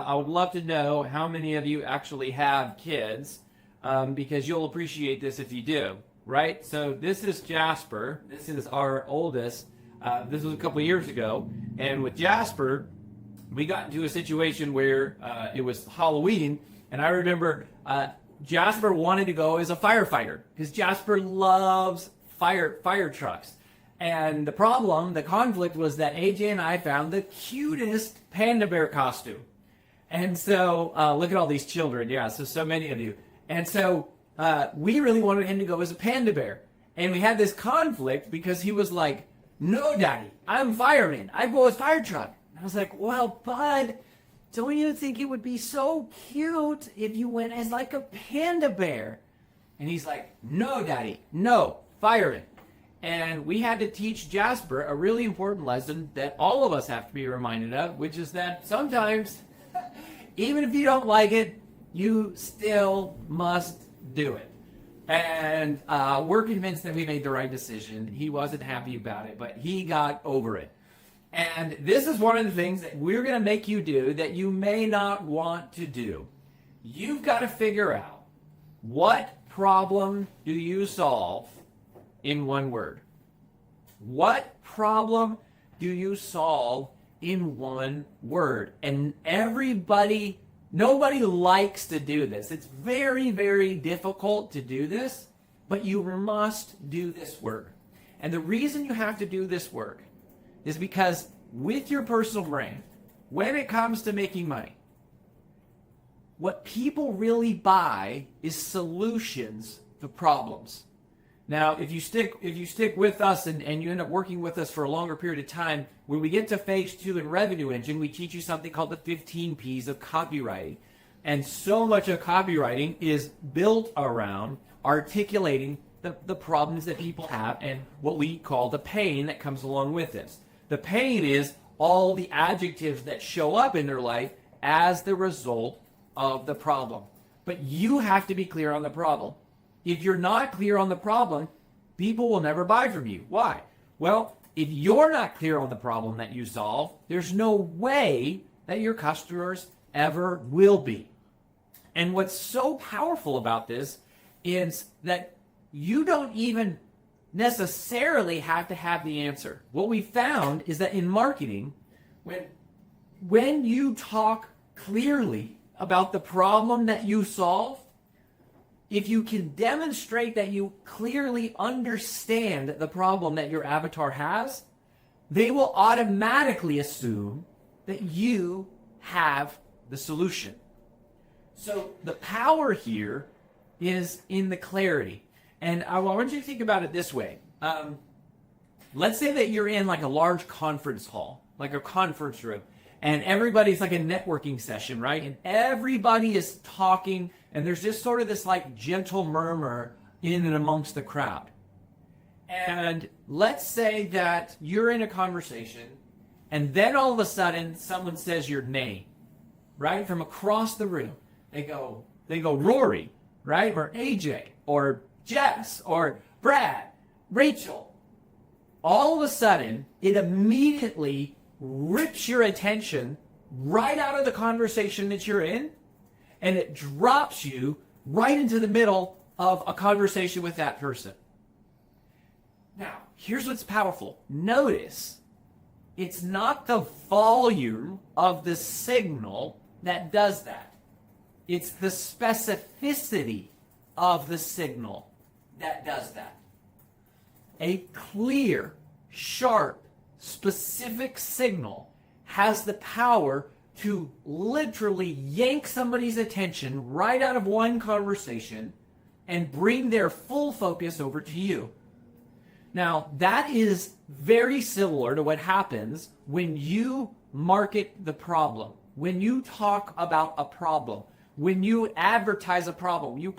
I would love to know how many of you actually have kids, because you'll appreciate this if you do, right? So this is Jasper. This is our oldest. This was a couple of years ago. And with Jasper, we got into a situation where it was Halloween. And I remember Jasper wanted to go as a firefighter because Jasper loves fire trucks. And the conflict was that AJ and I found the cutest panda bear costume. And so, look at all these children. Yeah, so many of you. And so, we really wanted him to go as a panda bear. And we had this conflict because he was like, no, Daddy, I'm fireman. I go as fire truck. And I was like, well, bud, don't you think it would be so cute if you went as like a panda bear? And he's like, no, Daddy, no, fireman. And we had to teach Jasper a really important lesson that all of us have to be reminded of, which is that sometimes, even if you don't like it, you still must do it. And we're convinced that we made the right decision. He wasn't happy about it, but he got over it. And this is one of the things that we're going to make you do that you may not want to do. You've got to figure out, what problem do you solve in one word? What problem do you solve in one word? And nobody likes to do this. It's very, very difficult to do this, but you must do this work. And the reason you have to do this work is because with your personal brand, when it comes to making money, what people really buy is solutions to problems. Now, if you stick with us and you end up working with us for a longer period of time, when we get to phase 2 in Revenue Engine, we teach you something called the 15 P's of copywriting. And so much of copywriting is built around articulating the problems that people have and what we call the pain that comes along with this. The pain is all the adjectives that show up in their life as the result of the problem. But you have to be clear on the problem. If you're not clear on the problem, people will never buy from you. Why? Well, if you're not clear on the problem that you solve, there's no way that your customers ever will be. And what's so powerful about this is that you don't even necessarily have to have the answer. What we found is that in marketing, when you talk clearly about the problem that you solve, if you can demonstrate that you clearly understand the problem that your avatar has, they will automatically assume that you have the solution. So the power here is in the clarity. And I want you to think about it this way. Let's say that you're in like a large conference hall, like a conference room, and everybody's like a networking session, right? And everybody is talking, and there's just sort of this like gentle murmur in and amongst the crowd. And let's say that you're in a conversation, and then all of a sudden someone says your name, right? From across the room. They go Rory, right? Or AJ, or Jess, or Brad, Rachel. All of a sudden, it immediately rips your attention right out of the conversation that you're in, and it drops you right into the middle of a conversation with that person. Now, here's what's powerful. Notice, it's not the volume of the signal that does that. It's the specificity of the signal that does that. A clear, sharp, specific signal has the power to literally yank somebody's attention right out of one conversation and bring their full focus over to you. Now, that is very similar to what happens when you market the problem, when you talk about a problem, when you advertise a problem, you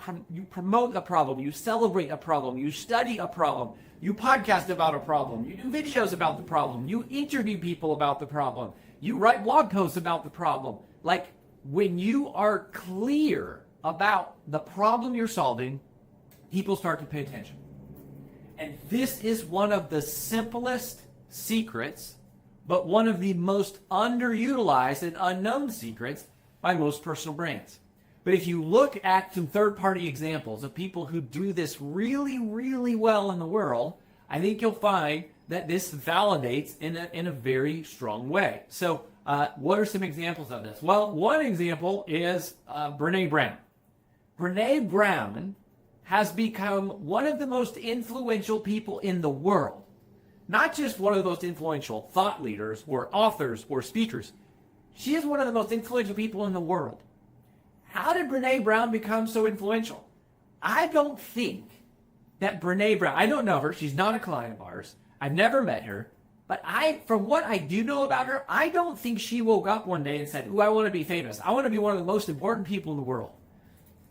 promote a problem, you celebrate a problem, you study a problem, you podcast about a problem, you do videos about the problem, you interview people about the problem, you write blog posts about the problem. Like, when you are clear about the problem you're solving, people start to pay attention. And this is one of the simplest secrets, but one of the most underutilized and unknown secrets by most personal brands. But if you look at some third-party examples of people who do this really, really well in the world, I think you'll find that this validates in a very strong way. So what are some examples of this? Well, one example is Brene Brown. Brene Brown has become one of the most influential people in the world. Not just one of the most influential thought leaders or authors or speakers. She is one of the most influential people in the world. How did Brene Brown become so influential? I don't think that Brene Brown, I don't know her, she's not a client of ours, I've never met her, but from what I do know about her, I don't think she woke up one day and said, ooh, I want to be famous. I want to be one of the most important people in the world.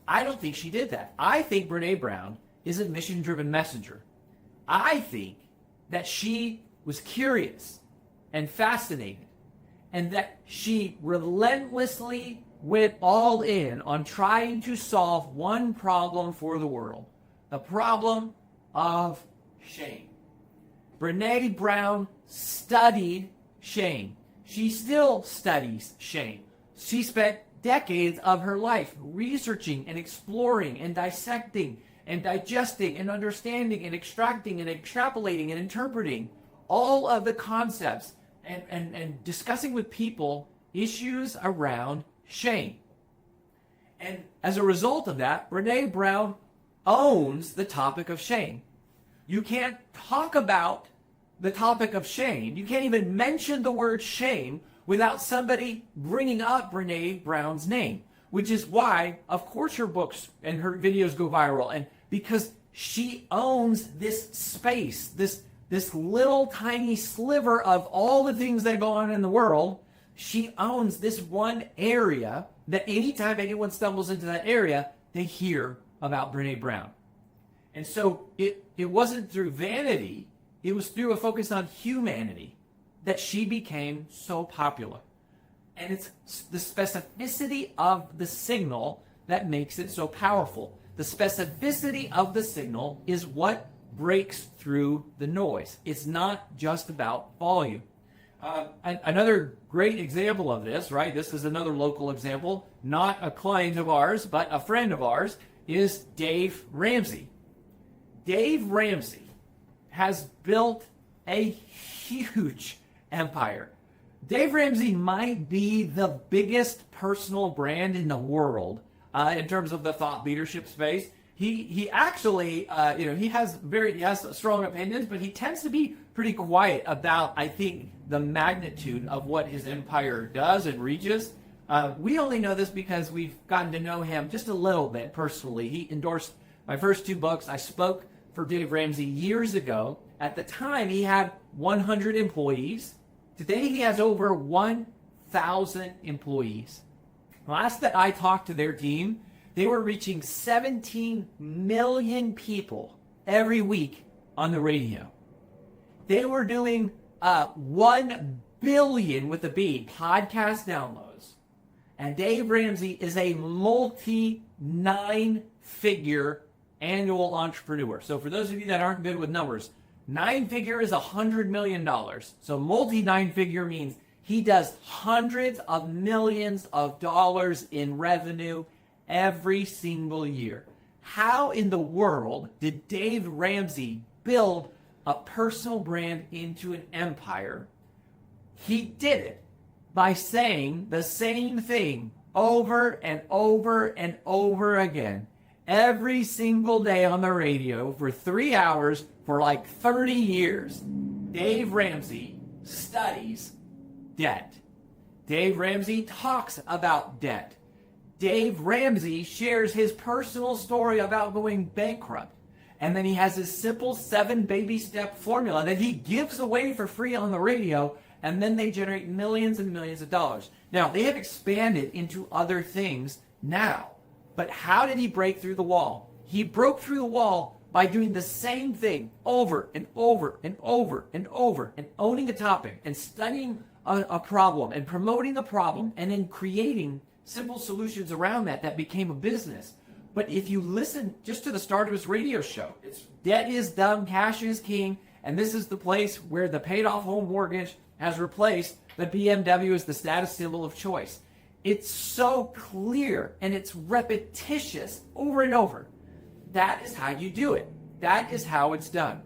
I don't think she did that. I think Brene Brown is a mission-driven messenger. I think that she was curious and fascinated, and that she relentlessly went all in on trying to solve one problem for the world, the problem of shame. Brene Brown studied shame. She still studies shame. She spent decades of her life researching and exploring and dissecting and digesting and understanding and extracting and extrapolating and interpreting all of the concepts and discussing with people issues around shame. And as a result of that, Brene Brown owns the topic of shame. You can't talk about the topic of shame. You can't even mention the word shame without somebody bringing up Brene Brown's name, which is why, of course, her books and her videos go viral. And because she owns this space, this little tiny sliver of all the things that go on in the world, she owns this one area that anytime anyone stumbles into that area, they hear about Brene Brown. And so it wasn't through vanity, it was through a focus on humanity that she became so popular. And it's the specificity of the signal that makes it so powerful. The specificity of the signal is what breaks through the noise. It's not just about volume. Another great example of this, right? This is another local example, not a client of ours, but a friend of ours, is Dave Ramsey. Dave Ramsey has built a huge empire. Dave Ramsey might be the biggest personal brand in the world in terms of the thought leadership space. He actually, he has strong opinions, but he tends to be pretty quiet about, I think, the magnitude of what his empire does and reaches. We only know this because we've gotten to know him just a little bit personally. He endorsed my first 2 books. I spoke for Dave Ramsey years ago. At the time, he had 100 employees. Today, he has over 1,000 employees. Last that I talked to their team, they were reaching 17 million people every week on the radio. They were doing 1 billion with a B podcast downloads. And Dave Ramsey is a multi-9-figure annual entrepreneur. So for those of you that aren't good with numbers, 9-figure is $100 million. So multi-9-figure means he does hundreds of millions of dollars in revenue every single year. How in the world did Dave Ramsey build a personal brand into an empire? He did it by saying the same thing over and over and over again every single day on the radio for 3 hours for like 30 years. Dave Ramsey studies debt. Dave Ramsey talks about debt. Dave Ramsey shares his personal story about going bankrupt. And then he has his simple 7 baby step formula that he gives away for free on the radio, and then they generate millions and millions of dollars. Now, they have expanded into other things now. But how did he break through the wall? He broke through the wall by doing the same thing over and over and over and over, and owning a topic and studying a problem and promoting the problem, and then creating simple solutions around that became a business. But if you listen just to the start of his radio show, it's debt is dumb, cash is king, and this is the place where the paid off home mortgage has replaced the BMW as the status symbol of choice. It's so clear and it's repetitious over and over. That is how you do it. That is how it's done.